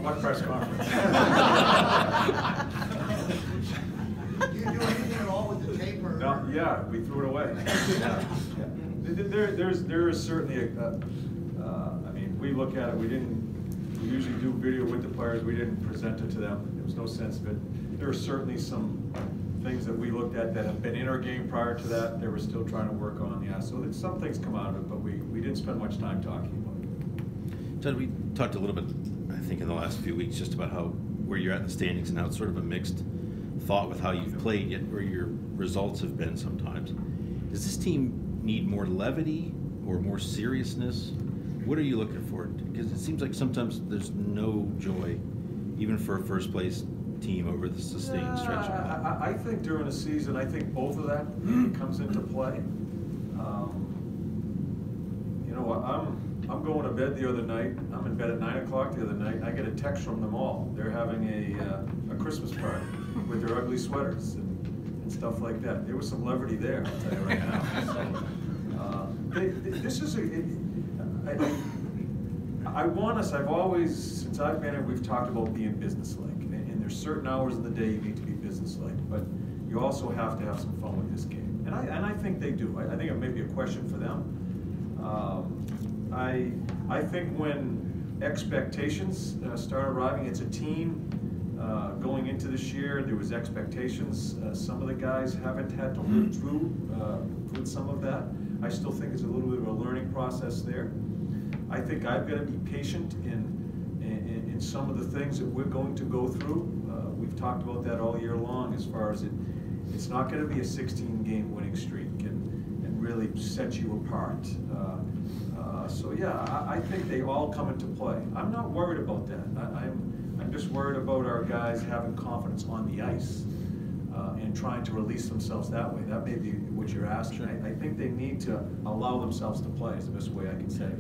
What press conference? Do you do anything at all with the tape? Or? No, yeah, we threw it away. Yeah. There is certainly I mean, we look at it, we usually do video with the players, we didn't present it to them. There was no sense of it. There are certainly some things that we looked at that have been in our game prior to that, they were still trying to work on, yeah. So some things come out of it, but we didn't spend much time talking about it. John, we talked a little bit, I think, in the last few weeks just about where you're at in the standings and how it's sort of a mixed thought with how you've played, yet where your results have been sometimes. Does this team need more levity or more seriousness? What are you looking for? Because it seems like sometimes there's no joy, even for a first place team over the sustained stretch. I think during the season, I think both of that comes into play. You know, I'm going to bed the other night. I'm in bed at 9 o'clock the other night. I get a text from them all. They're having a Christmas party with their ugly sweaters and stuff like that. There was some levity there, I'll tell you right now. So, this is I want us, I've always, since I've been here, we've talked about being businesslike. And there's certain hours of the day you need to be businesslike, but you also have to have some fun with this game. And I think they do. I think it may be a question for them. I think when expectations start arriving, it's a team going into this year, there was expectations. Some of the guys haven't had to live through with some of that. I still think it's a little bit of a learning process there. I think I've got to be patient in some of the things that we're going to go through. We've talked about that all year long as far as it's not going to be a 16-game winning streak and really set you apart. So yeah, I think they all come into play. I'm not worried about that. I'm just worried about our guys having confidence on the ice and trying to release themselves that way. That may be what you're asking. I think they need to allow themselves to play is the best way I can say it.